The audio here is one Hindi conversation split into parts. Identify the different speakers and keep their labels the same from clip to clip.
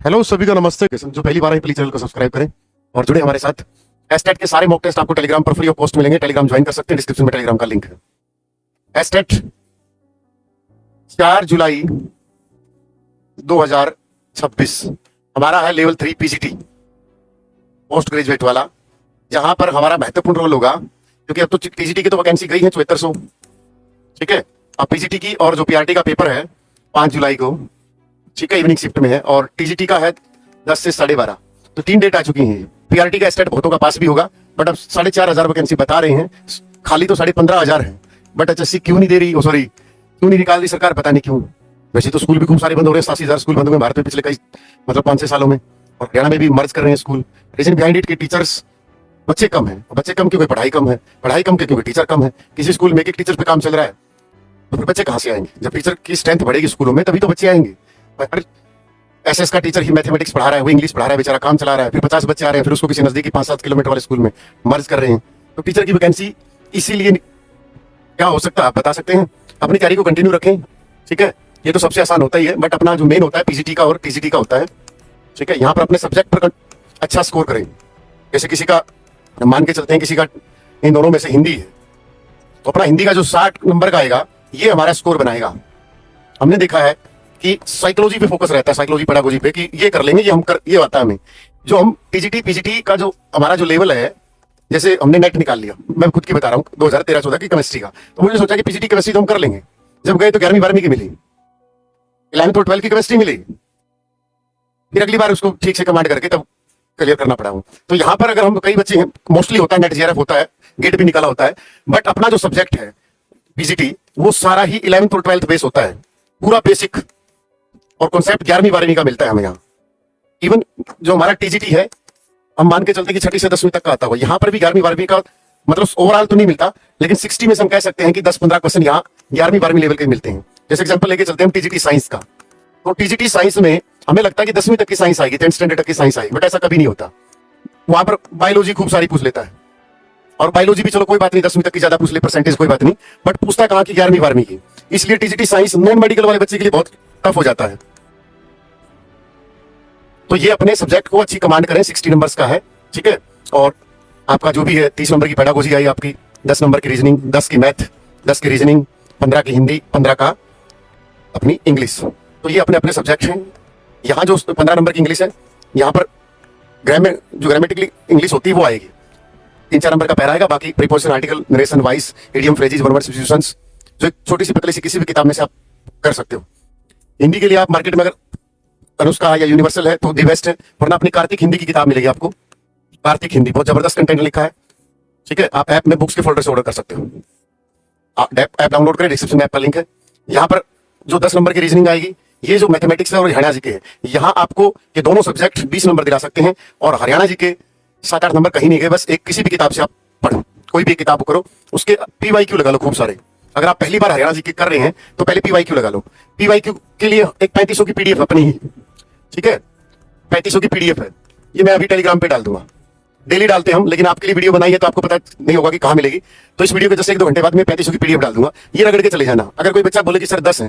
Speaker 1: हेलो सभी का नमस्ते। जो पहली बार है प्लीज चैनल को सब्सक्राइब करें और जुड़े हमारे साथ। एस्टेट के सारे मॉक टेस्ट आपको टेलीग्राम पर फ्री ऑफ कॉस्ट मिलेंगे। टेलीग्राम ज्वाइन कर सकते हैं, डिस्क्रिप्शन में टेलीग्राम का लिंक है। एस्टेट 4 जुलाई 2026 हमारा है लेवल 3 पीजीटी पोस्ट ग्रेजुएट वाला, जहां पर हमारा महत्वपूर्ण रोल होगा क्योंकि अब तो टीजीटी की तो वैकेंसी गई है 7400। ठीक है, अब पीजीटी की और जो पीआरटी का पेपर है 5 जुलाई को, ठीक है, इवनिंग शिफ्ट में है, और टीजीटी का है 10 से 12:30। तो 3 डेट आ चुकी हैं। पीआरटी का स्टेट बहुतों का पास भी होगा, बट अब 4500 वैकेंसी बता रहे हैं, खाली तो 15,500 है। बट एचएससी क्यों नहीं दे रही, सॉरी क्यों नहीं निकाल रही सरकार, पता नहीं क्यों। वैसे तो स्कूल भी खूब सारे बंद हो रहे हैं, 87,000 स्कूल बंद हुए भारत में पिछले कई 5-6 सालों में, और हरियाणा में भी मर्ज कर रहे हैं स्कूल। रीजन बिहाइंड इट के टीचर्स बच्चे कम है, बच्चे कम क्योंकि पढ़ाई कम है, पढ़ाई कम क्योंकि टीचर कम है। किसी स्कूल में एक टीचर पे काम चल रहा है, तो फिर बच्चे कहाँ से आएंगे? जब टीचर की स्ट्रेंथ बढ़ेगी स्कूलों में तभी तो बच्चे आएंगे। एसएस का टीचर ही मैथमेटिक्स पढ़ा रहा है, वो इंग्लिश पढ़ा रहा है, बेचारा काम चला रहा है, फिर 50 बच्चे आ रहे हैं, फिर उसको किसी नजदीकी 5-7 किलोमीटर वाले स्कूल में मर्ज कर रहे हैं। तो टीचर की वैकेंसी इसीलिए क्या हो सकता है आप बता सकते हैं? अपनी तैयारी को कंटिन्यू रखें, ठीक है, ये तो सबसे आसान होता ही है, बट अपना जो मेन होता है पीजीटी का और टीजीटी का होता है, ठीक है। यहाँ पर अपने सब्जेक्ट पर अच्छा स्कोर करें। जैसे किसी का मान के चलते हैं, किसी का इन दोनों में से हिंदी है, तो अपना हिंदी का जो 60 नंबर का आएगा ये हमारा स्कोर बनाएगा। हमने देखा है कि साइकोलॉजी पे फोकस रहता है, साइकोलॉजी पेडागोजी पे, कि ये कर लेंगे, ये आता है हमें। जो हम टीजीटी पीजीटी का जो हमारा जो लेवल है, जैसे हमने नेट निकाल लिया, मैं खुद की बता रहा हूँ 2013-14 की केमिस्ट्री का, तो मुझे सोचा कि पीजीटी केमिस्ट्री तो हम कर लेंगे। जब गए तो 11वीं-12वीं की मिली, 11th और 12th की केमिस्ट्री मिली, फिर अगली बार उसको ठीक से कमांड करके तब क्लियर करना पड़ा। तो यहाँ पर अगर हम कई बच्चे हैं, मोस्टली होता है नेट जीआरएफ होता है, गेट भी निकाला होता है, बट अपना जो सब्जेक्ट है पीजीटी वो सारा ही 11th और 12th बेस होता है, पूरा बेसिक और कॉन्सेप्ट 11वीं-12वीं का मिलता है हमें यहाँ। इवन जो हमारा टीजीटी है हम मान के चलते कि 6ठी से 10वीं तक का आता हुआ, यहाँ पर भी 11वीं-12वीं का मतलब ओवरऑल तो नहीं मिलता, लेकिन 60 में से हम कह सकते हैं कि 10-15 क्वेश्चन यहाँ 11वीं-12वीं लेवल के मिलते हैं। जैसे एग्जाम्पल लेके चलते हैं हम टीजीटी साइंस का, तो टीजीटी साइंस में हमें लगता है कि 10वीं तक की साइंस आएगी, 10th स्टैंडर्ड तक की साइंस आएगी, बट ऐसा कभी नहीं होता। वहां पर बायोलॉजी खूब सारी पूछ लेता है, और बायोलॉजी भी चलो कोई बात नहीं, 10वीं तक की ज्यादा पूछ ले परसेंटेज कोई बात नहीं, बट पूछता कहाँ की 11वीं-12वीं की। इसलिए टीजीटी साइंस नॉन मेडिकल वाले बच्चे के लिए बहुत टफ हो जाता है। तो ये अपने सब्जेक्ट को अच्छी कमांड करें, 60 नंबर्स का है, ठीक है। और आपका जो भी है 30 नंबर की पेडागोजी आई आपकी, 10 नंबर की रीजनिंग, 10 की मैथ, 10 की रीजनिंग, 15 की हिंदी, 15 का अपनी इंग्लिश। तो ये अपने अपने सब्जेक्ट हैं। यहाँ जो 15 नंबर की इंग्लिश है, यहाँ पर ग्रामर जो ग्रामेटिकली इंग्लिश होती है वो आएगी, 3-4 नंबर का पैरा आएगा, बाकी preposition, article, narration, voice, idiom, phrases, one word substitutions, जो एक छोटी सी पतली सी किसी भी किताब में से आप कर सकते हो। हिंदी के लिए आप मार्केट में अगर अनुष्का या यूनिवर्सल है तो दी बेस्ट है, वरना अपनी कार्तिक हिंदी की किताब मिलेगी आपको। कार्तिक हिंदी बहुत जबरदस्त कंटेंट लिखा है, ठीक है। आप ऐप में बुक्स के फोल्डर से ऑर्डर कर सकते हो, आप ऐप डाउनलोड करें, डिस्क्रिप्शन में ऐप का लिंक है। यहाँ पर जो 10 नंबर की रीजनिंग आएगी, ये जो मैथमेटिक्स है और हरियाणा जी के है, यहाँ आपको ये दोनों सब्जेक्ट 20 नंबर दिला सकते हैं, और हरियाणा जी के 7-8 नंबर कहीं नहीं गए। बस एक किसी भी किताब से आप पढ़ो, कोई भी किताब करो, उसके पीवाईक्यू लगा लो खूब सारे। अगर आप पहली बार हरियाणा जी के कर रहे हैं तो पहले पीवाईक्यू लगा लो। पीवाईक्यू के लिए एक 3500 की पीडीएफ अपनी ही, ठीक है, 3500 की पीडीएफ है, ये मैं अभी टेलीग्राम पे डाल दूंगा। डेली डालते हैं हम, लेकिन आपके लिए वीडियो बनाई है तो आपको पता नहीं होगा कि कहाँ मिलेगी। तो इस वीडियो के जैसे 1-2 घंटे बाद में 3500 की पीडीएफ डाल दूंगा, ये रगड़ के चले जाना। अगर कोई बच्चा बोले कि सर 10 है,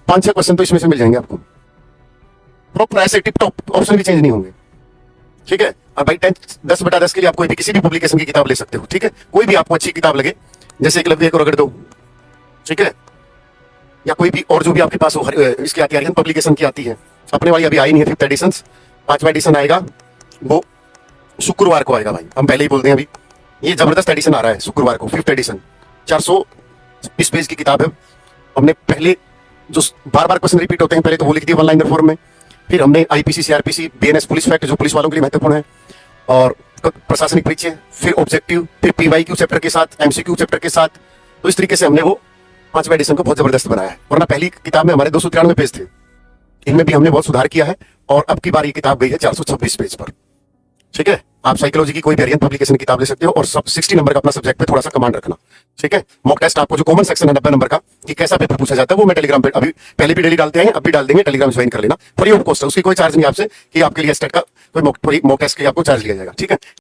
Speaker 1: 5-6 क्वेश्चन तो इसमें से मिल जाएंगे आपको, प्रॉपर ऐसे टिप टॉप, ऑप्शन भी चेंज नहीं होंगे, ठीक है। और भाई 10/10 के लिए आप कोई भी किसी भी पब्लिकेशन की किताब ले सकते हो, ठीक है, कोई भी आपको अच्छी किताब लगे, जैसे एकलव्य को रगड़ दो, ठीक है, या कोई भी और जो भी आपके पास हो, इसकी आती है पब्लिकेशन की आती है, अपने वाली अभी आई नहीं है 5th एडिशन, 5वां एडिशन आएगा वो शुक्रवार को आएगा भाई, हम पहले ही बोलते हैं। अभी ये जबरदस्त एडिशन आ रहा है शुक्रवार को, 5th एडिशन, 420 पेज की किताब है। हमने पहले जो बार-बार क्वेश्चन रिपीट होते हैं, पहले तो वो लिख दिए 1 लाइनर फॉर्म में, फिर हमने IPC, CrPC, BNS, police fact जो पुलिस वालों के लिए महत्वपूर्ण है, और प्रशासनिक परिचय, फिर ऑब्जेक्टिव, फिर पीवाईक्यू चैप्टर के साथ, एमसीक्यू चैप्टर के साथ। तो इस तरीके से हमने वो 5वां एडिशन को बहुत जबरदस्त बनाया है, वरना पहली किताब में हमारे 293 पेज थे, इनमें भी हमने बहुत सुधार किया है, और अब की बार ये किताब गई है 426 पेज पर, ठीक है। आप साइकोलॉजी की कोई भी हरियाणा पब्लिकेशन की किताब ले सकते हो, और सब 60 नंबर का अपना सब्जेक्ट पे थोड़ा सा कमांड रखना, ठीक है। मॉक टेस्ट आपको जो कॉमन सेक्शन है 90 नंबर का, कि कैसा पेपर पूछा जाता है, वो मैं टेलीग्राम पे अभी पहले भी डेली डालते हैं, अब भी डाल देंगे, टेलीग्राम ज्वाइन कर लेना, फ्री ऑफ कॉस्ट है, उसकी कोई चार्ज नहीं आपसे कि आपके लिए स्टेट का कोई मॉक टेस्ट के आपको चार्ज लिया जाएगा, ठीक है।